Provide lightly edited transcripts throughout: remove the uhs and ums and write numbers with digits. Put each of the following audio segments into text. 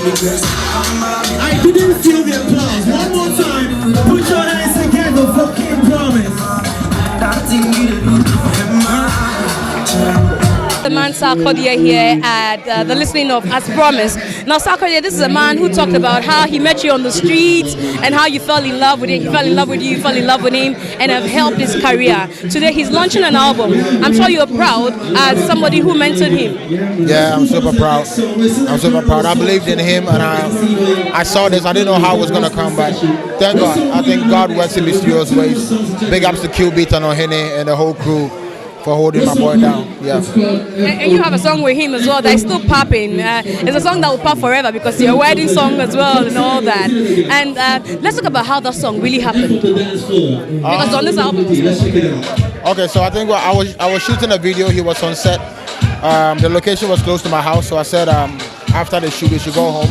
I didn't feel the applause. One more time. Put your hands together for King Promise. The man Sarkodie here at the listening of As Promised. Now Sarkodie, this is a man who talked about how he met you on the streets and how you fell in love with him. He fell in love with you, you fell in love with him, and have helped his career. Today he's launching an album. I'm sure you're proud as somebody who mentored him. Yeah, I'm super proud. I'm super proud. I believed in him, and I saw this. I didn't know how it was going to come, but thank God. I think God works in mysterious ways. Big ups to Q-Beat and Ohene and the whole crew for holding my boy down. Yeah. And you have a song with him as well that is still popping. It's a song that will pop forever because it's your wedding song as well and all that. And let's talk about how that song really happened. Because on this album. Okay, so I think I was shooting a video. He was on set. The location was close to my house, so I said after the shoot we should go home.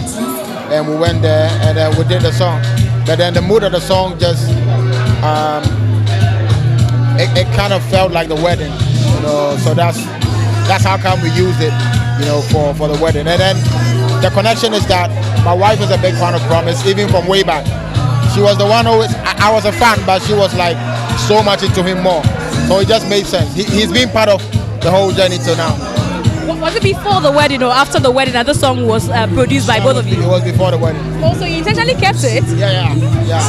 And we went there and we did the song. But then the mood of the song just it kind of felt like the wedding, you know. So that's how come we used it, you know, for the wedding. And then the connection is that my wife is a big fan of Promise, even from way back. She was the one who I was a fan, but she was like so much into him more. So it just made sense. He's been part of the whole journey till now. Was it before the wedding or after the wedding that the song was produced by both of you? It was before the wedding. Oh, so you intentionally kept it? Yeah.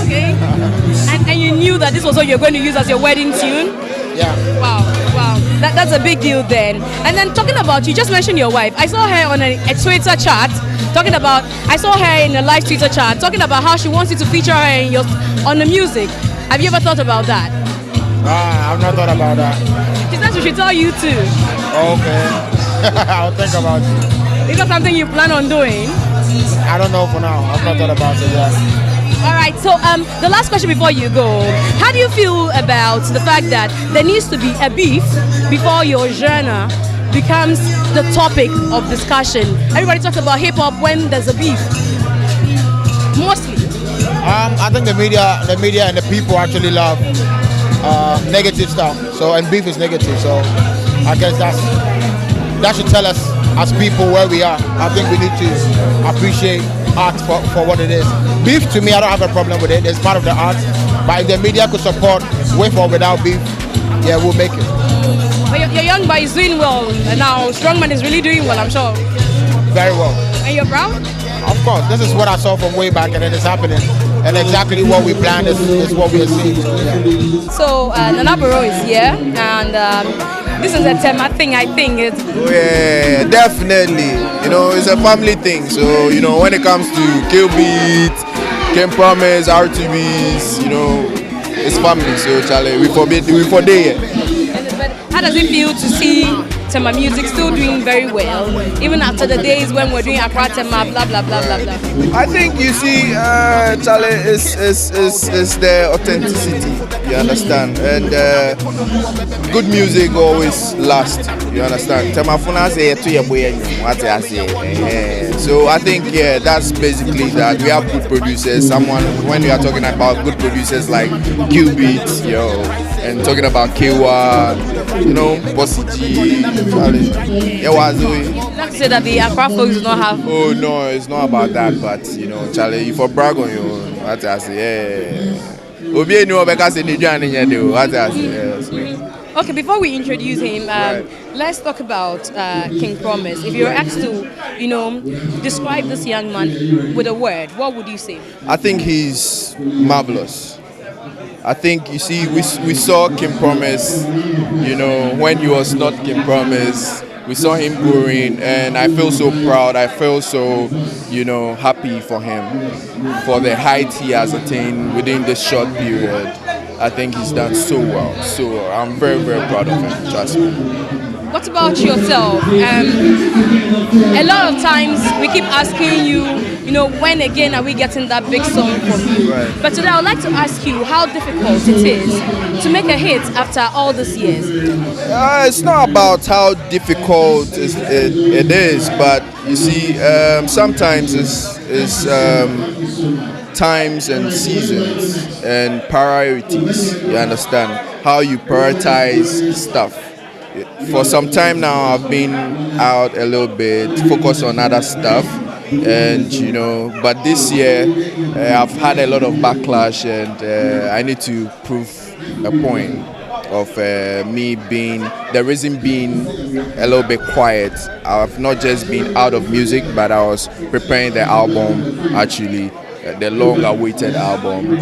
Okay. and you knew that this was what you're going to use as your wedding tune? Yeah. Wow. That's a big deal then. And then talking about, you just mentioned your wife. I saw her on a Twitter chat talking about, I saw her in a live Twitter chat talking about how she wants you to feature her on the music. Have you ever thought about that? I've not thought about that. She said she should tell you too. Okay. I'll think about it. Is that something you plan on doing? I don't know for now. I've not thought about it yet. All right, so the last question before you go. How do you feel about the fact that there needs to be a beef before your genre becomes the topic of discussion? Everybody talks about hip-hop when there's a beef. Mostly. I think the media and the people actually love negative stuff. So, and beef is negative. So I guess that should tell us as people where we are. I think we need to appreciate art for what it is. Beef, to me, I don't have a problem with it. It's part of the art. But if the media could support with or without beef, yeah, we'll make it. But your young boy is doing well. And now Strongman is really doing well, I'm sure. Very well. And you're proud? Of course. This is what I saw from way back and it is happening. And exactly what we planned is what we are seeing. So Nana Boro is here. And this is a Tema thing, I think. Oh, yeah, definitely. You know, it's a family thing. So, you know, when it comes to Q-Beat, King Promise, RTBs, you know, it's family. So, Charlie, we for day. But how does it feel to see Tema music still doing very well, even after the days when we're doing Accra Tema, blah, blah, blah, blah, blah? I think, you see, Charlie, is the authenticity, you understand? And good music always lasts, you understand? Tema Funa say to your boy, what I say. So I think, yeah, that's basically that. We have good producers. When we are talking about good producers like Q-Beat, and talking about K1, you know, Bossy G, Charlie. Let's say that the Accra folks do not have. Oh no, it's not about that, but you know, Charlie, you for brag on you. What I say, yeah. Obi no because the journey you do. What I say. Okay, before we introduce him, let's talk about King Promise. If you're asked to, you know, describe this young man with a word, what would you say? I think he's marvelous. I think, you see, we saw King Promise, you know, when he was not King Promise. We saw him growing, and I feel so proud. I feel so, you know, happy for him, for the height he has attained within this short period. I think he's done so well. So I'm very, very proud of him, trust me. What about yourself? A lot of times we keep asking you, you know, when again are we getting that big song from you? Right. But today I would like to ask you how difficult it is to make a hit after all these years. It's not about how difficult it is, but you see, sometimes it's times and seasons and priorities. You understand how you prioritize stuff. For some time now, I've been out a little bit, focused on other stuff, and but this year I've had a lot of backlash, and I need to prove a point of me being the reason being a little bit quiet. I've not just been out of music, but I was preparing the album, actually the long-awaited album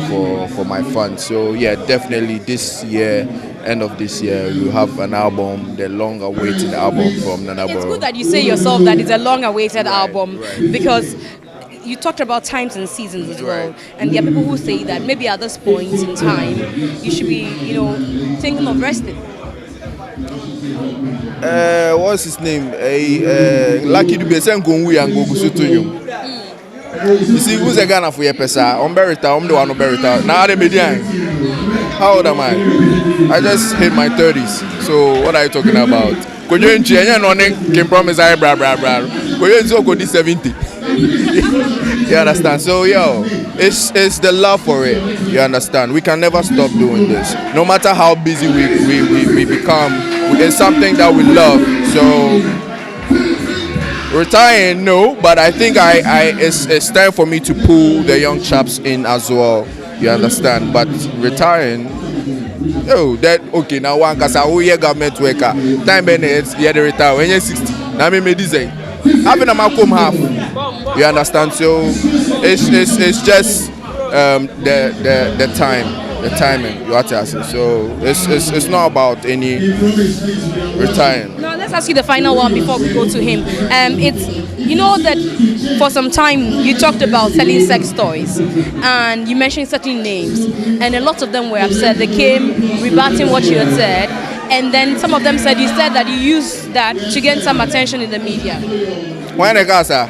for my fans. So yeah, definitely this year, end of this year, we'll have an album, the long-awaited album from Nana Borough. It's good that you say yourself that it's a long-awaited album, because you talked about times and seasons as well, and there are people who say that maybe at this point in time you should be, thinking of resting. What's his name? Lucky to be sent Gongu and Gogusu to you. You see, who's a Ghana for your pesa? I'm Berita, I'm the one who Berita. Now I'm median. How old am I? I just hit my 30s. So what are you talking about? Could you engineer no can promise I bra. Could you go to 70? You understand? So it's the love for it. You understand? We can never stop doing this. No matter how busy we become, it's something that we love. So retiring, no, but I think it's time for me to pull the young chaps in as well. You understand? But retiring, okay, now one cause I year government worker. Time benefits, they retire when you're 60. Now me say, having a come half. You understand? So it's just the timing. You have to ask it. So it's not about any retiring. Now let's ask you the final one before we go to him. It's that for some time you talked about selling sex toys, and you mentioned certain names, and a lot of them were upset. They came rebutting what you had said, and then some of them said you said that you used that to get some attention in the media. Why the casa?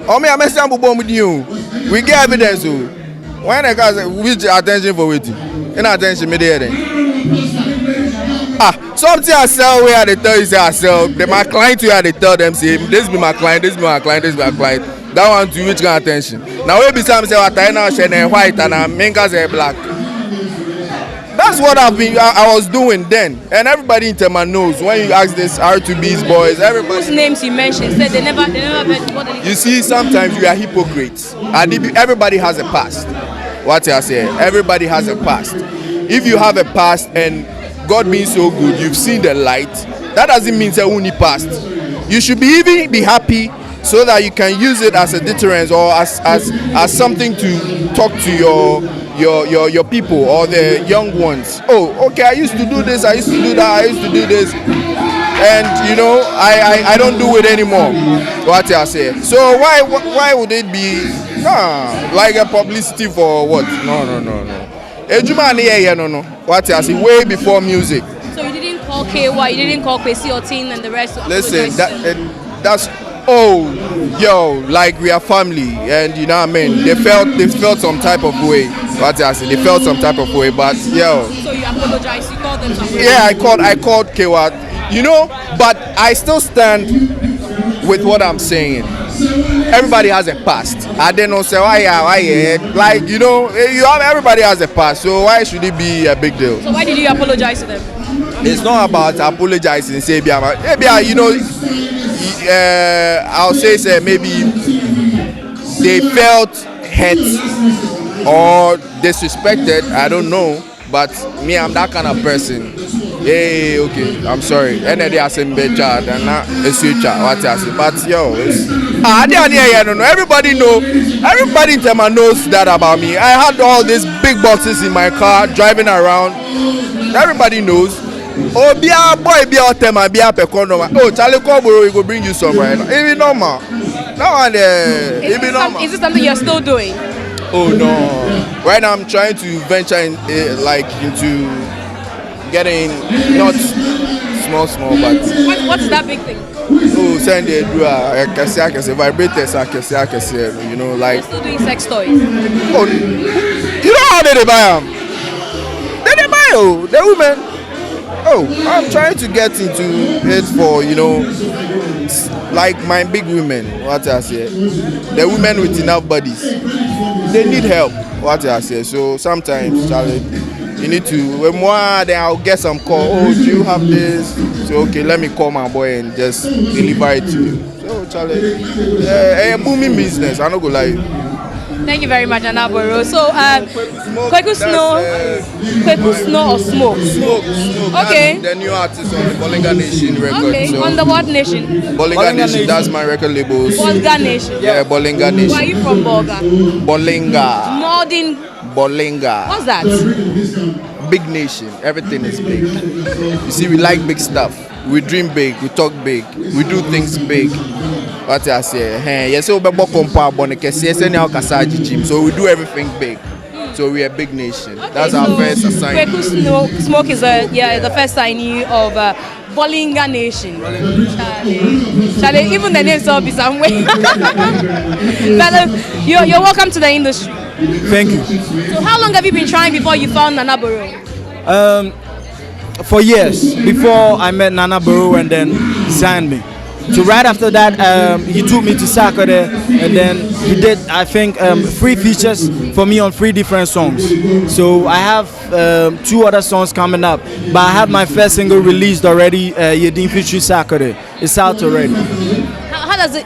Oh me, I'm a sample bomb with you. We get evidence. Why the casa? Which attention for waiting? In attention, me there. Something I sell where they tell you say I sell. My client where they tell them say this be my client, this be my client, this be my client. That one to which kind of attention. Now we be some say what I now share white and I make us black. That's what I was doing then, and everybody in Tema knows. When you ask this R2B's boys, everybody. Whose names you mentioned said they never heard. You see, sometimes we are hypocrites. Everybody has a past. What I say, everybody has a past. If you have a past and God being so good, you've seen the light. That doesn't mean say only past. You should even be happy so that you can use it as a deterrence or as something to talk to your people or the young ones. Oh, okay, I used to do this, I used to do that, I used to do this, and I don't do it anymore. What I say. So why would it be like a publicity for what? No. No. What I say, way before music. So you didn't call KY, you didn't call Kwesi or Tin and the rest. Listen, that's like we are family, and you know what I mean. They felt some type of way. What I say, they felt some type of way, but So you apologize. You called them something. Yeah, I called KY. But I still stand with what I'm saying. Everybody has a past. I didn't say why, like everybody has a past. So why should it be a big deal? So why did you apologize to them? It's not about apologizing. Say, I'll say maybe they felt hurt or disrespected. I don't know, but me, I'm that kind of person. Hey, okay, I'm sorry. And then they are saying better than a switcher. What I say, but everybody know. Everybody in Tema knows that about me. I had all these big boxes in my car driving around. Everybody knows. Oh, be a boy, be a Tema, be a pecono. Oh, Charlie Koboro, we go bring you some right now. It be normal. Is it something you're still doing? Oh no. Right now I'm trying to venture into getting not small, but what's that big thing? Oh, send it do I can say vibrators, I can say, like. You're still doing sex toys. Oh, you know how they buy them? They buy the women. I'm trying to get into it for like my big women. What I say, the women with enough bodies, they need help. What I say, so sometimes Charlie, You need to. When more, then I'll get some call. Oh, do you have this? So okay, let me call my boy and just deliver it to you. So Charlie, a booming business. I don't go lie. Thank you very much, Anaboro. So, Kweku Snow or Smoke? Smoke. Okay. That's the new artist on the Bollinga Nation record. Okay. So On the what nation? Bollinga Nation. That's my record label. Bolga Nation. Yeah, Bollinga Nation. Where are you from, Bolga? Bollinga. Northern. Bollinga. What's that? Big nation. Everything is big. You see, we like big stuff. We dream big. We talk big. We do things big. What I say? Hey, yes, we so we do everything big. So we are a big nation. Okay, That's our first assignment. Kweku Smoke is the first signee of Bollinga Nation. Charlie, even the name will be somewhere. But you're welcome to the industry. Thank you. So how long have you been trying before you found Anaboro? For years, before I met Nana Baro and then he signed me. So right after that, he took me to Sakode and then he did, I think, 3 features for me on 3 different songs. So I have 2 other songs coming up, but I have my first single released already, Yedin featuring Sakode. It's out already.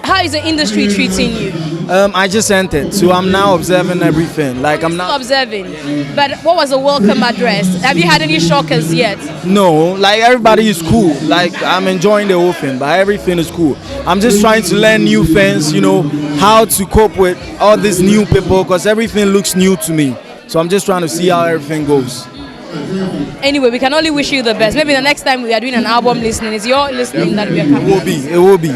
How is the industry treating you? I just entered, so I'm now observing everything. Like I'm not observing. But what was the welcome address? Have you had any shockers yet? No, like everybody is cool. Like I'm enjoying the whole thing, but everything is cool. I'm just trying to learn new things, you know, how to cope with all these new people because everything looks new to me. So I'm just trying to see how everything goes. Anyway, we can only wish you the best. Maybe the next time we are doing an album listening, it's your listening that we are coming. It will be.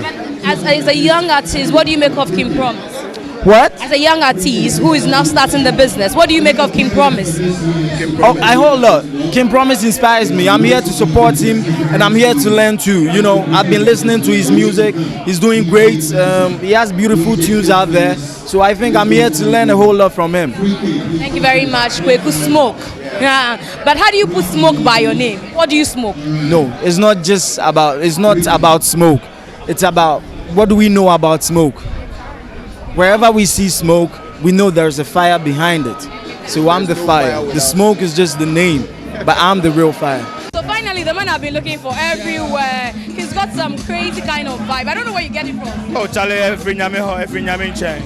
As a young artist, what do you make of King Promise? What? As a young artist who is now starting the business, what do you make of King Promise? Oh, I hold on. King Promise inspires me. I'm here to support him and I'm here to learn too. You know, I've been listening to his music. He's doing great. He has beautiful tunes out there. So I think I'm here to learn a whole lot from him. Thank you very much, Kweku Smoke. Yeah. But how do you put smoke by your name? What do you smoke? No, it's not about smoke. It's about what do we know about smoke? Wherever we see smoke, we know there's a fire behind it. So I'm the fire. The smoke is just the name, but I'm the real fire. So finally, the man I've been looking for everywhere. He's got some crazy kind of vibe. I don't know where you get it from. Oh, Charlie, every nyame chain.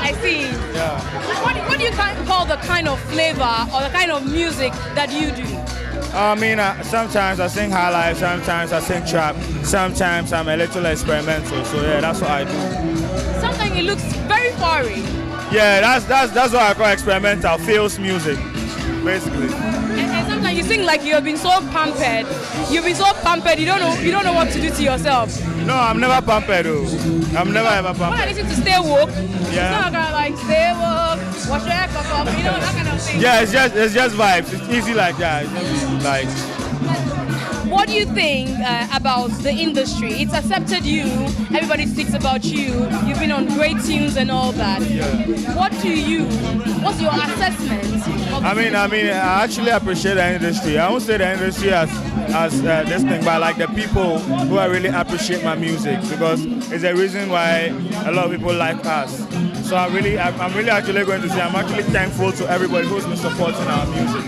I see. Yeah. What do you call the kind of flavor or the kind of music that you do? I mean, sometimes I sing high life, sometimes I sing trap, sometimes I'm a little experimental. So yeah, that's what I do. Sometimes it looks very foreign. Yeah, that's what I call experimental, feels music, basically. And sometimes you sing like you've been so pampered. You've been so pampered, you don't know what to do to yourself. No, I'm never pampered though. I'm never ever pampered. When I listen to Stay Woke, yeah. It's not gonna like stay woke, wash your hair, cock up, you know, that kind of thing. Yeah, it's just vibes. It's easy like that. It's just like. What do you think about the industry? It's accepted you, everybody speaks about you, you've been on great tunes and all that. Yeah. What's your assessment? I mean, I actually appreciate the industry. I won't say the industry as this thing, but like the people who I really appreciate my music because it's the reason why a lot of people like us. So I'm really actually going to say I'm actually thankful to everybody who's been supporting our music.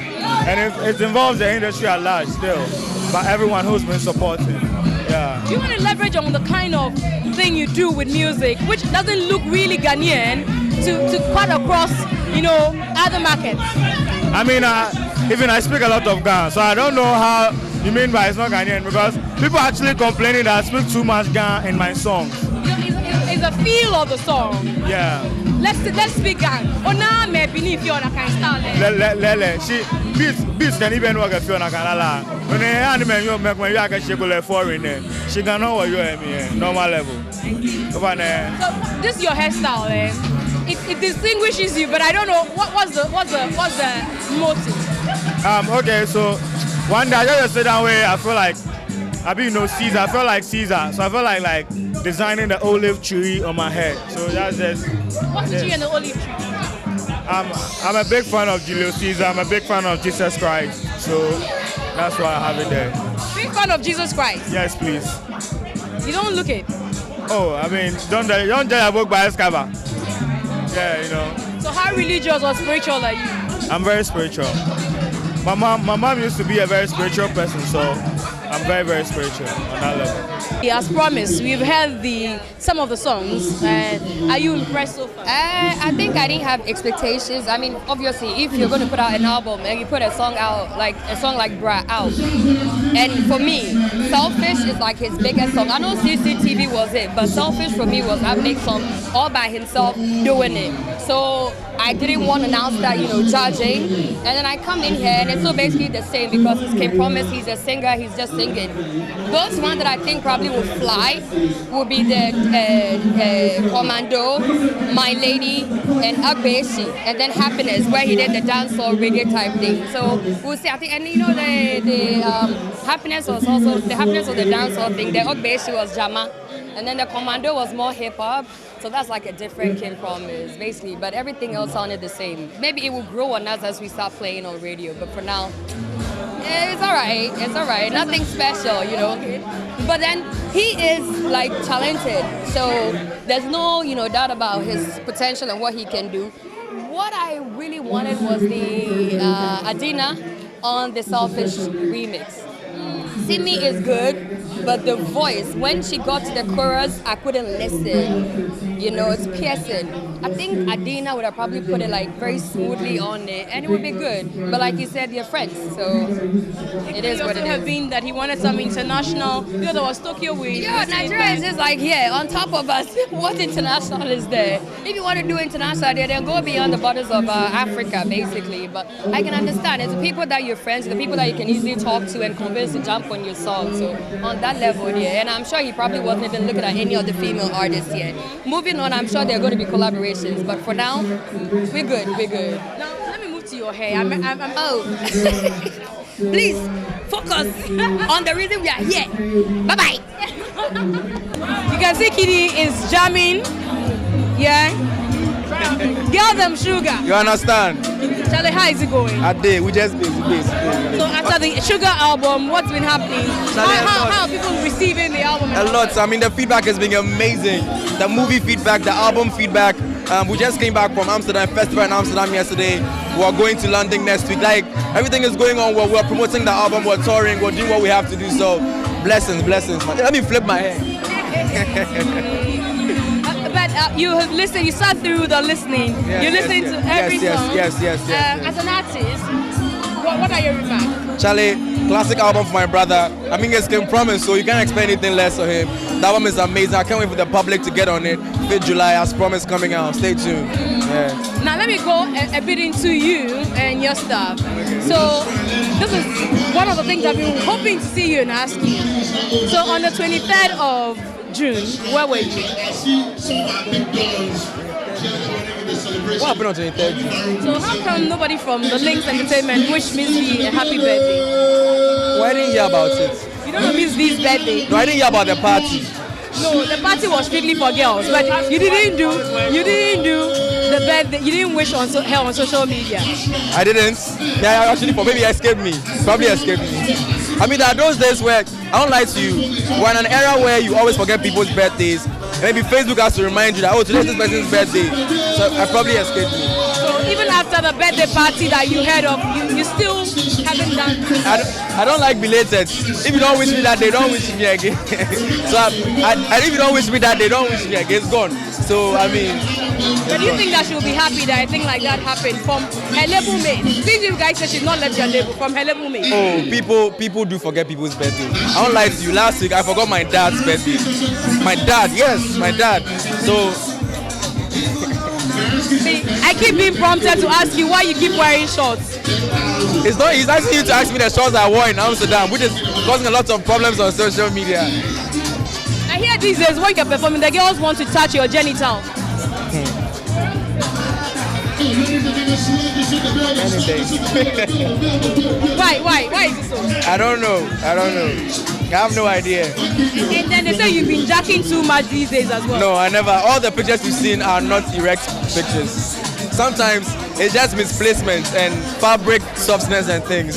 And it involves the industry at large still, but everyone who's been supporting. Yeah. Do you want to leverage on the kind of thing you do with music, which doesn't look really Ghanaian, to cut across, you know, other markets? I mean, even I speak a lot of Ghana, so I don't know how you mean by it's not Ghanaian because people are actually complaining that I speak too much Ghana in my songs. It's the feel of the song. Yeah. Let's speak Ghana. Oh, now maybe if you're not kind of She beats can even work if you're not gonna when the anime you make when you are she go foreign there. She can know what you are normal level. Over there. So this is your hairstyle, eh? It distinguishes you, but I don't know what's the motive. Okay, so one day I just sit down where I feel like Caesar. I feel like Caesar, so I feel like designing the olive tree on my head. So that's just. What's the tree and the olive tree? I'm a big fan of Julius Caesar. I'm a big fan of Jesus Christ. So that's why I have it there. Big fan of Jesus Christ? Yes, please. You don't look it. Oh, I mean, don't judge a book by its cover. Yeah, you know. So how religious or spiritual are you? I'm very spiritual. my mom used to be a very spiritual person, so I'm very, very spiritual on that level. As promised, we've heard some of the songs. Are you impressed so far? I think I didn't have expectations. I mean, obviously, if you're going to put out an album and you put a song out, like a song like Bra out, and for me, Selfish is like his biggest song. I know CCTV was it, but Selfish for me was that big song all by himself doing it. So I didn't want to announce that, judging. And then I come in here and it's so basically the same because it's Kim Promise, he's a singer, he's just singing. Those ones that I think probably will fly will be the Commando, My Lady, and Agbeshi, and then Happiness, where he did the dancehall reggae type thing. So we'll see. I think, and the Happiness was also the dancehall thing. The Agbeshi was Jama, and then the Commando was more hip hop. So that's like a different Kim Promise, basically. But everything else sounded the same. Maybe it will grow on us as we start playing on radio. But for now, it's all right. It's all right. Nothing special, But then he is like talented. So there's no, doubt about his potential and what he can do. What I really wanted was the Adina on the Selfish remix. Simi is good, but the voice, when she got to the chorus, I couldn't listen. It's piercing. I think Adina would have probably put it like very smoothly on it, and it would be good. But like you said, they're friends, so it is what it is. Have been that he wanted some international. There was Tokyo with. Yeah, Nigeria is just like on top of us. What international is there? If you want to do international, then go beyond the borders of Africa, basically. But I can understand it's the people that you're friends with, the people that you can easily talk to and convince to jump on your song. So on that level, and I'm sure he probably wasn't even looking at any of the female artists yet. Moving on, I'm sure there are going to be collaborations, but for now, we're good. Now let me move to your hair. Oh, please focus on the reason we are here. Bye bye. You can see Kitty is jamming. Yeah. Girl them sugar. You understand? Charlie, how is it going? A day, we just busy. So after the Sugar album, what's been happening? How are people receiving the album? A lot. I mean, the feedback has been amazing. The movie feedback, the album feedback. We just came back from Amsterdam Festival in Amsterdam yesterday. We are going to London next week. Like, everything is going on. We're promoting the album. We're touring. We're doing what we have to do. So, blessings. Let me flip my hair. But you have listened. You sat through the listening. You're listening to every song. Yes. As an artist, what are your remarks? Charlie, classic album for my brother. I mean, it's Kim Promise, so you can't expect anything less of him. The album is amazing. I can't wait for the public to get on it. 5th July, as promised, coming out. Stay tuned. Yeah. Now let me go a bit into you and your stuff. So this is one of the things I've been hoping to see you and ask you. So on the 23rd of June, where were you? What happened on 23rd June? So how come nobody from the Links Entertainment wished Mzgee a happy birthday? Well, I didn't hear about it. You don't know Mzgee's birthday? No, I didn't hear about the party. No, the party was strictly for girls, but you didn't do the birthday. You didn't wish on her on social media. I didn't. Yeah, actually, maybe it escaped me. Probably escaped me. I mean, there are those days where, I don't lie to you, we're in an era where you always forget people's birthdays. Maybe Facebook has to remind you that, oh, today's this person's birthday. So I probably escaped me. So even after the birthday party that you heard of, you still haven't done. I don't like belated. If you don't wish me that day, don't wish me again. So if you don't wish me that day, don't wish me again. It's gone. So I mean. But do you think that she'll be happy that a thing like that happened from her label mate? Since you guys said she's not left your label, from her label mate. Oh, people do forget people's birthday. I don't lie to you. Last week I forgot my dad's birthday. My dad, yes, my dad. So. See, I keep being prompted to ask you why you keep wearing shorts. It's not. He's asking you to ask me the shorts I wore in Amsterdam, which is causing a lot of problems on social media. I hear these days when you're performing, the girls want to touch your genitals. Why is it so? I don't know. I have no idea. And then they say you've been jacking too much these days as well. No, I never. All the pictures you've seen are not erect pictures. Sometimes it's just misplacement and fabric softness and things.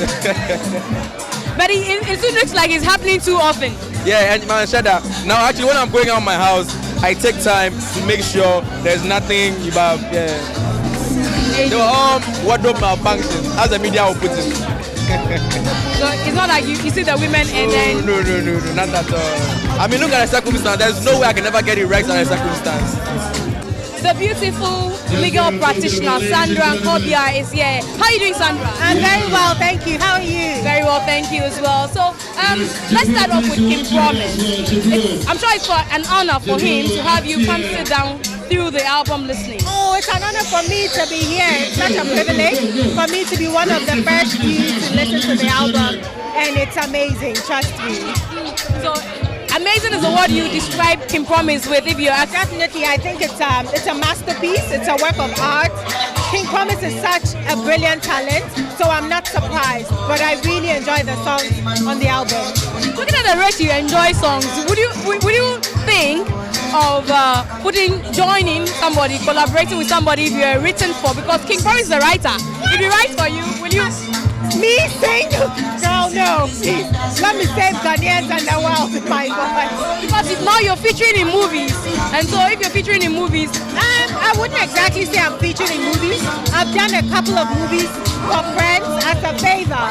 But it still looks like it's happening too often. Yeah, and man, shut up. Now, actually, when I'm going out of my house, I take time to make sure there's nothing about. Yeah. They were all wardrobe malfunctions, as the media will put it. So it's not like you see the women and then... No, not at all. I mean, look at the circumstance. There's no way I can ever get it right on the circumstance. The beautiful legal practitioner Sandra Nkobia is here. How are you doing, Sandra? I'm very well, thank you. How are you? Very well, thank you as well. So let's start off with King Promise. I'm sure it's an honor for him to have you come sit down through the album listening. Oh, it's an honor for me to be here. It's such a privilege for me to be one of the first few to listen to the album, and it's amazing, trust me. So amazing is the word you describe King Promise with. If you ask, definitely, I think it's a masterpiece. It's a work of art. King Promise is such a brilliant talent, so I'm not surprised. But I really enjoy the songs on the album. Looking at the rest, you enjoy songs. Would you think of joining somebody, collaborating with somebody if you're written for? Because King Promise is a writer. If he writes for you, will you? Me sing? No, please. Let me save Ghanaians and the world with my voice. Because now you're featuring in movies, and so if you're featuring in movies, I wouldn't exactly say I'm featured in movies. I've done a couple of movies for friends as a favor,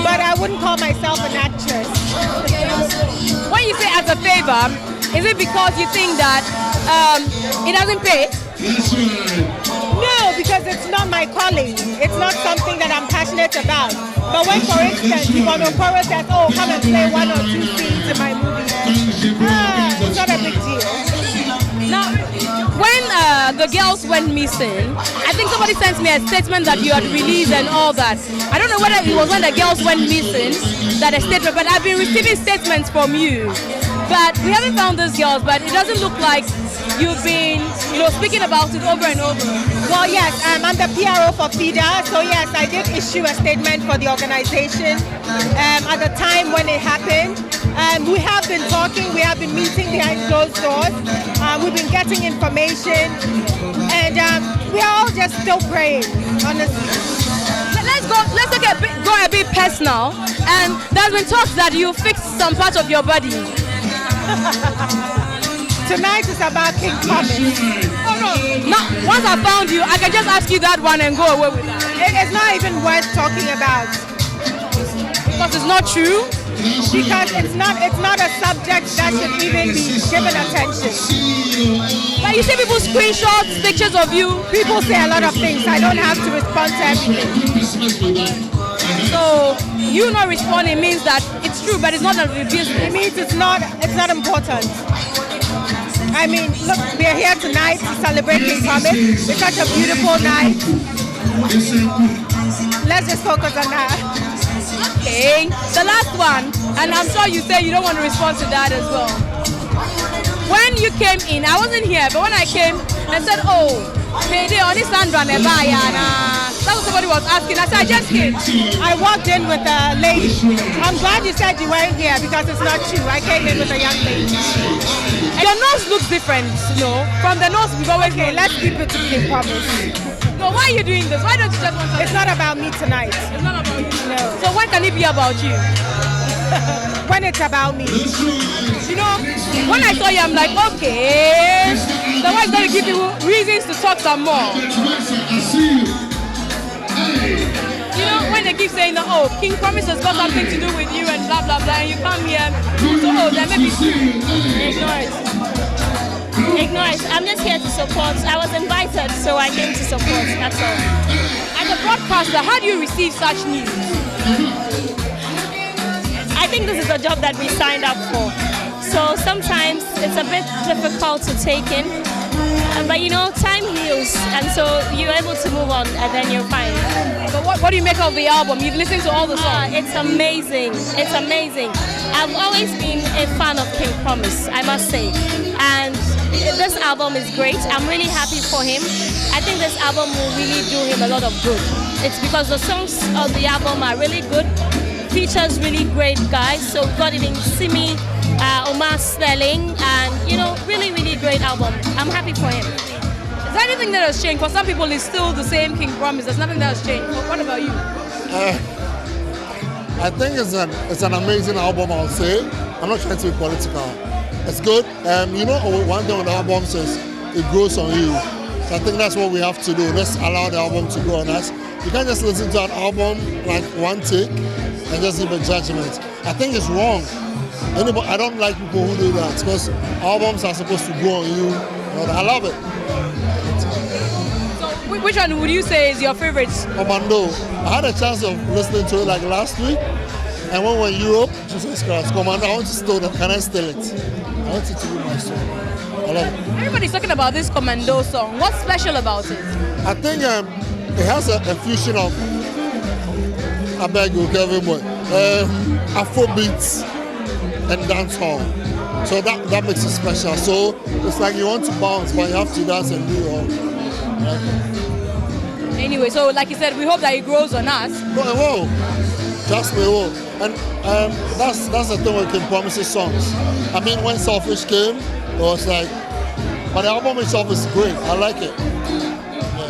but I wouldn't call myself an actress. When you say as a favor, is it because you think that it doesn't pay? No, because it's not my calling. It's not something that I'm passionate about. But when, for instance, Okoro says, oh, come and play 1 or 2 scenes in my movie, it's not a big deal. Now, when the girls went missing, I think somebody sent me a statement that you had released and all that. I don't know whether it was when the girls went missing that a statement, but I've been receiving statements from you. But we haven't found those girls, but it doesn't look like you've been, speaking about it over and over. Well, yes, I'm the PRO for FIDA, so yes, I did issue a statement for the organization at the time when it happened. We have been talking, we have been meeting behind closed doors, we've been getting information, and we are all just still praying, honestly. Let's go a bit personal, and there's been talks that you fixed some parts of your body. Tonight is about King Promise. Oh no! Now, once I found you, I can just ask you that one and go away with that. It's not even worth talking about. Because it's not true? Because it's not a subject that should even be given attention. But you see people screenshot pictures of you. People say a lot of things. I don't have to respond to everything. So you not responding means that it's true, but it's not a business. It means it's not important. I mean, look, we are here tonight to celebrate King Promise. It's such a beautiful night. Let's just focus on that. Okay, the last one, and I'm sure you say you don't want to respond to that as well. When you came in, I wasn't here, but when I came and said, oh, payday on this Sandra Nebaya, that's what somebody was asking. I said, I just came. I walked in with a lady. I'm glad you said you weren't here because it's not true. I came in with a young lady. Your nose looks different, from the nose we've always Okay, let's keep it to King Promise. No, why are you doing this? Why don't you just want to... It's not about me tonight. It's not about you? No. So when can it be about you? When it's about me. When I saw you, I'm like, okay, the wife's going to give you reasons to talk some more. When they keep saying, oh, King Promise has got something to do with you and blah, blah, blah, and you come here, so, oh, there may be... Ignore it. I'm just here to support. I was invited, so I came to support. That's all. As a broadcaster, how do you receive such news? I think this is a job that we signed up for. So sometimes it's a bit difficult to take in. But time heals, and so you're able to move on, and then you're fine. So what do you make of the album? You've listened to all the songs. It's amazing. It's amazing. I've always been a fan of King Promise, I must say. And this album is great. I'm really happy for him. I think this album will really do him a lot of good. It's because the songs of the album are really good. Features really great guys. So we've got even Simi, Omar Sterling, and really, really great album. I'm happy for him. Is there anything that has changed? For some people, it's still the same King Promise. There's nothing that has changed. But what about you? I think it's an amazing album, I'll say. I'm not trying to be political. It's good. One thing on the album says it grows on you. So I think that's what we have to do. Let's allow the album to go on us. You can't just listen to an album like one take and just give a judgment. I think it's wrong. I don't like people who do that because albums are supposed to go on you. I love it. So which one would you say is your favorite? Commando. I had a chance of listening to it like last week, and when we were in Europe, Jesus Christ, Commando, I want to steal that. Can I steal it? I want it to be my song. I love it. Everybody's talking about this Commando song. What's special about it? I think it has a fusion of, I beg you, Kevin Boy, Afrobeats and dancehall. So that makes it special. So it's like you want to bounce, but you have to dance and do it all. Right? Anyway, so like you said, we hope that it grows on us. No, it will. Trust me, it will. And that's the thing with King Promise's songs. I mean, when Selfish came, it was like, but the album itself is great. I like it.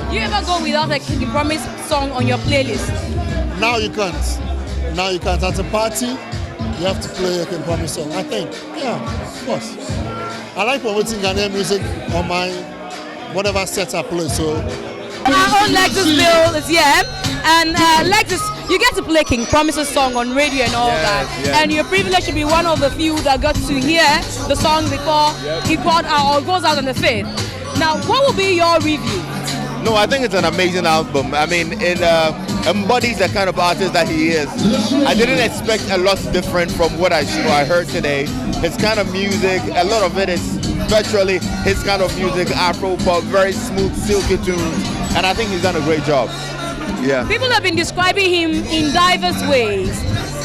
Do you ever go without a King Promise song on your playlist? Now you can't. Now you can't. At a party, you have to play a King Promise song. I think. Yeah, of course. I like promoting Ghanaian music on my whatever set I play. So our own Lexus Bill is here. And Lexus, you get to play King Promise's song on radio and all that. Yeah. And you're privileged to be one of the few that got to hear the song before he got out or goes out on the 5th. Now, what will be your review? No, I think it's an amazing album. I mean, it embodies the kind of artist that he is. I didn't expect a lot different from what I heard today. His kind of music, a lot of it is virtually his kind of music, Afro pop, very smooth, silky tunes, and I think he's done a great job. Yeah. People have been describing him in diverse ways.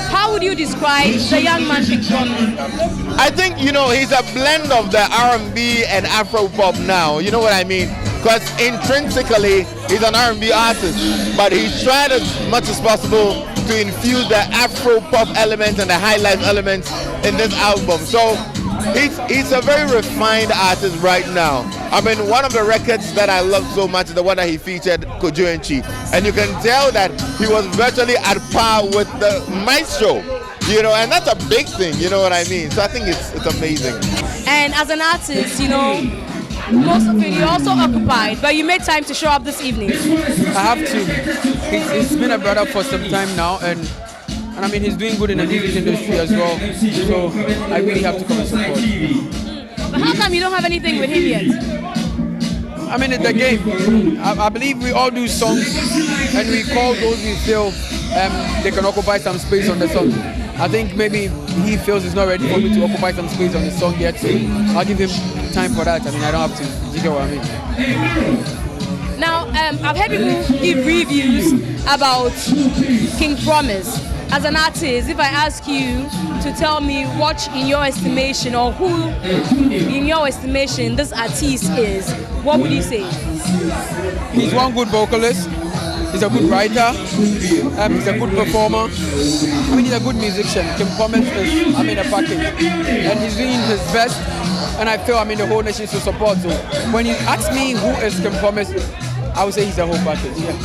How would you describe the young man King Promise? I think, he's a blend of the R&B and Afro pop now. You know what I mean? Because intrinsically, he's an R&B artist, but he's tried as much as possible to infuse the Afro pop elements and the high life elements in this album. So he's a very refined artist right now. I mean, one of the records that I love so much is the one that he featured, Kojo and Chi. And you can tell that he was virtually at par with the maestro, and that's a big thing, you know what I mean? So I think it's amazing. And as an artist, most of it you're also occupied, but you made time to show up this evening. I have to. He's been a brother for some time now, and I mean he's doing good in the music industry as well. So I really have to come and support. But how come you don't have anything with him yet? I mean, it's the game. I believe we all do songs, and we call those we feel they can occupy some space on the song. I think maybe he feels he's not ready for me to occupy some space on the song yet, so I'll give him time for that. I mean, I don't have to. You get what I mean? Now, I've heard people give reviews about King Promise. As an artist, if I ask you to tell me what, in your estimation, or who, in your estimation, this artist is, what would you say? He's one good vocalist. He's a good writer. He's a good performer. I mean, he's a good musician. King Promise is, a package. And he's doing his best. And I feel, the whole nation should support. So when you ask me who is King Promise, I would say he's a whole package. Yeah.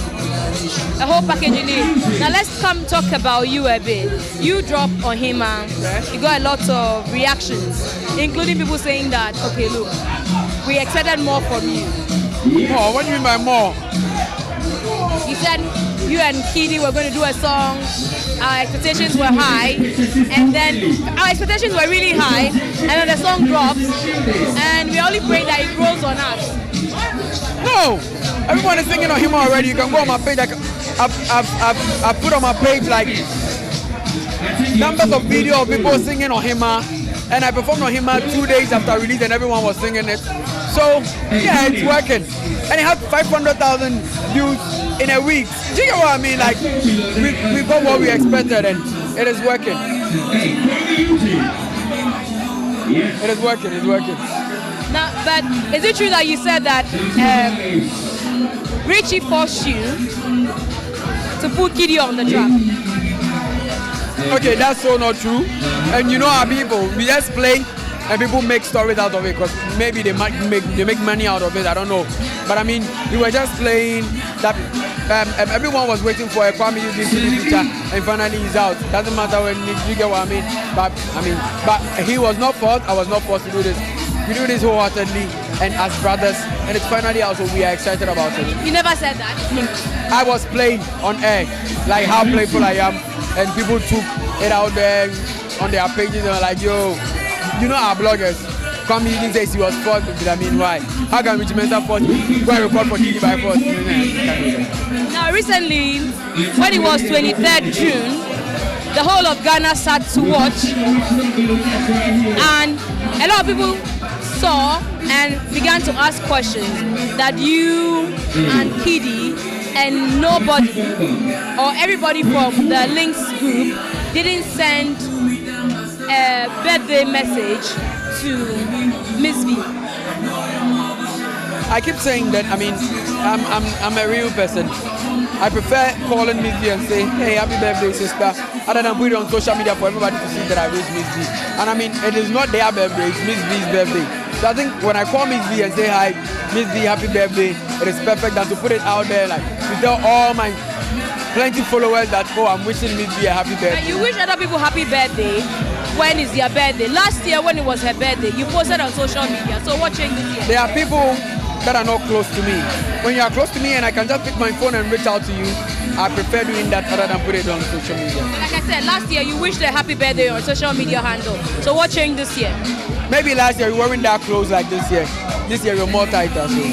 A whole package indeed. Now let's come talk about you a bit. You dropped on him, you got a lot of reactions, including people saying that, okay, look, we expected more from you. More? What do you mean by more? He said you and Kidi were going to do a song, our expectations were high, and then our expectations were really high, and then the song drops, and we only pray that it grows on us. No! Everyone is singing on him already. You can go on my page. I've put on my page like numbers of video of people singing on him, and I performed on him 2 days after release, and everyone was singing it. So yeah, it's working, and it had 500,000 views in a week. Do you know what I mean? Like we got what we expected, and it is working. It is working. It's working. Now, but is it true that you said that Richie forced you to put Kidi on the track? Okay, that's so not true. And our people, we just play and people make stories out of it because maybe they make money out of it, I don't know. But I mean, we were just playing that everyone was waiting for a Kwame feature, and finally he's out. Doesn't matter when you get what I mean. But he was not forced, I was not forced to do this. We do this wholeheartedly and as brothers, and it's finally out, so we are excited about it. You never said that. I was playing on air, like how playful I am, and people took it out there on their pages and were like, yo, you know our bloggers. Come here, says he was forced. I mean, why? How can regimental force go and record for TV by force? Now, recently, when it was 23rd June, the whole of Ghana sat to watch, and a lot of people saw and began to ask questions that you and Kiddy and nobody or everybody from the Links group didn't send a birthday message to Mzgee. I keep saying that. I mean, I'm a real person. I prefer calling Mzgee and say, hey, happy birthday, sister, other than put it on social media for everybody to see that I wish Mzgee. And I mean, it is not their birthday, it's Mzgee's birthday. So I think when I call Mzgee and say, hi, Mzgee, happy birthday, it is perfect than to put it out there, like, to tell all my plenty followers that, oh, I'm wishing Mzgee a happy birthday. And you wish other people happy birthday when is their birthday. Last year when it was her birthday, you posted on social media. So what changed this year? There are people that are not close to me. When you are close to me and I can just pick my phone and reach out to you, I prefer doing that rather than put it on social media. Like I said, last year you wished a happy birthday on social media handle. So what changed this year? Maybe last year we weren't that close like this year. This year we're more tighter, so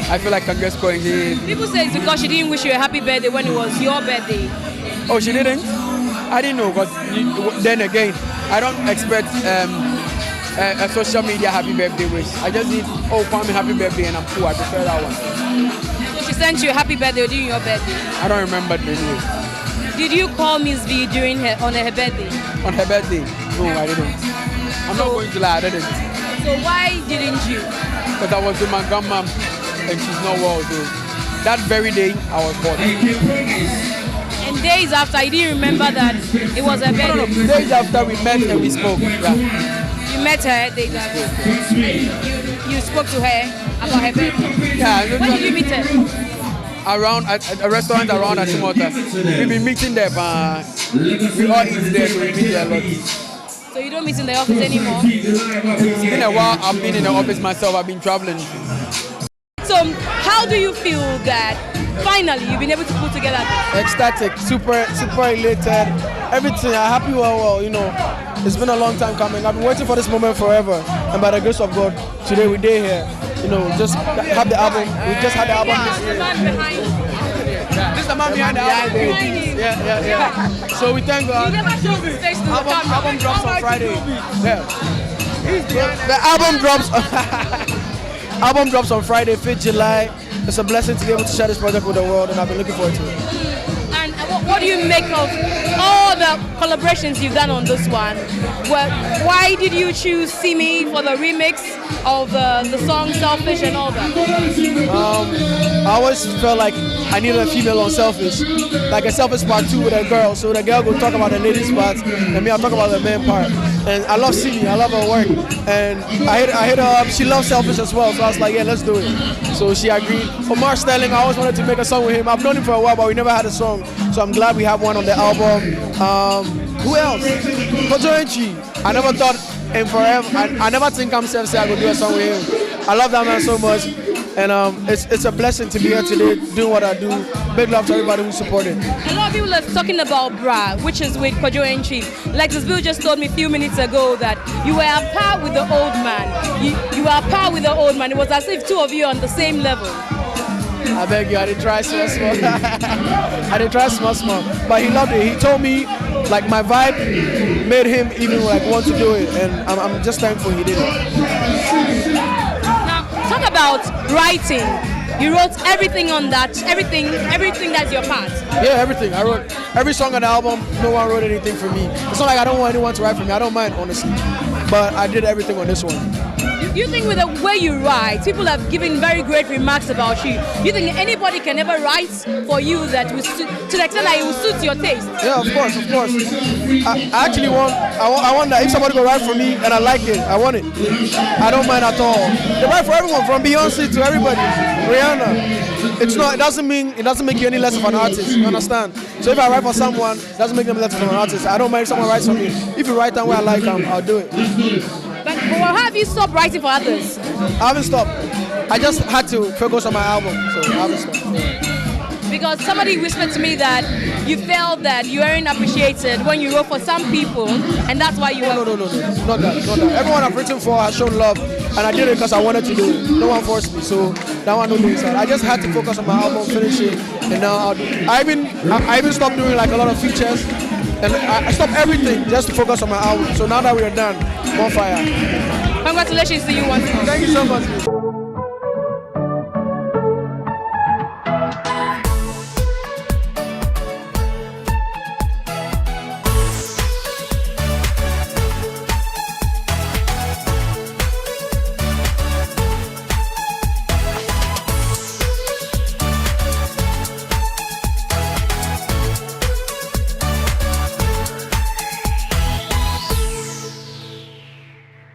I feel like I'm just going here. People say it's because she didn't wish you a happy birthday when it was your birthday. Oh, she didn't? I didn't know, because then again, I don't expect a social media happy birthday wish. I just need, oh, call me happy birthday and I'm cool. I prefer that one. So she sent you a happy birthday during your birthday? I don't remember the name. Did you call Mzgee on her birthday? On her birthday? No, I didn't. I'm not going to lie, I didn't. So why didn't you? Because I was with my grandma and she's not well, so that very day I was born. And days after, you didn't remember that it was her birthday? No. Days after we met and we spoke. Yeah. You met her days after? You spoke to her about her birthday? Yeah. When did you meet her? Around at a restaurant around Ashimota. We've been meeting there, but we all eat there, so we meet there a lot. So you don't meet in the office anymore? It's been a while. I've been in the office myself. I've been traveling. So how do you feel that finally you've been able to put together this? Ecstatic, super elated, everything. I'm happy. Well, you know, it's been a long time coming. I've been waiting for this moment forever, and by the grace of God, today we did here. You know, just have the album. We just had the album this year. This is the man behind the album. Yeah. So we thank God. You never showed his face to the camera. Album drops on Friday. Yeah. The album drops. Album drops on Friday, 5th July. It's a blessing to be able to share this project with the world, and I've been looking forward to it. And what do you make of all the collaborations you've done on this one? Well, why did you choose Simi for the remix of the song Selfish and all that? I always felt like I needed a female on Selfish, like a Selfish part 2 with a girl. So the girl will talk about the ladies part, and me I'll talk about the man part. And I love Simi, I love her work, and I hit her up. She loves Selfish as well, so I was like, yeah, let's do it. So she agreed. For Mark Sterling, I always wanted to make a song with him. I've known him for a while, but we never had a song. So I'm glad we have one on the album. Who else? JoyNews. I never thought in forever. I never think I'm safe say I would do a song with him. I love that man so much, and it's a blessing to be here today doing what I do. Big love to everybody who supported. A lot of people are talking about Bra, which is with JoyNews. Lexus Bill just told me a few minutes ago that you were at par with the old man. You were at par with the old man. It was as if two of you are on the same level. I beg you, I did try small. I did try small, but he loved it. He told me, like, my vibe made him even like want to do it, and I'm just thankful he did it. Now, talk about writing. You wrote everything on that, everything that's your part. Yeah, everything. I wrote every song on the album. No one wrote anything for me. It's not like I don't want anyone to write for me. I don't mind, honestly, but I did everything on this one. Do you think with the way you write, people have given very great remarks about you? Do you think anybody can ever write for you that will suit, to the extent that it will suit your taste? Yeah, of course. I actually want that if somebody go write for me and I like it, I want it. I don't mind at all. They write for everyone, from Beyonce to everybody, Rihanna. It doesn't make you any less of an artist. You understand? So if I write for someone, it doesn't make them less of an artist. I don't mind if someone writes for me. If you write down where I like them, I'll do it. But But why have you stopped writing for others? I haven't stopped. I just had to focus on my album, so I haven't stopped. Because somebody whispered to me that you felt that you weren't appreciated when you wrote for some people, and that's why you No, not that. Everyone I've written for has shown love, and I did it because I wanted to do it. No one forced me, so that one don't do inside. I just had to focus on my album, finish it, and now I'll do it. I even stopped doing like a lot of features, and I stopped everything just to focus on my album. So now that we are done, I'm on fire. Congratulations to you once more. Thank you so much.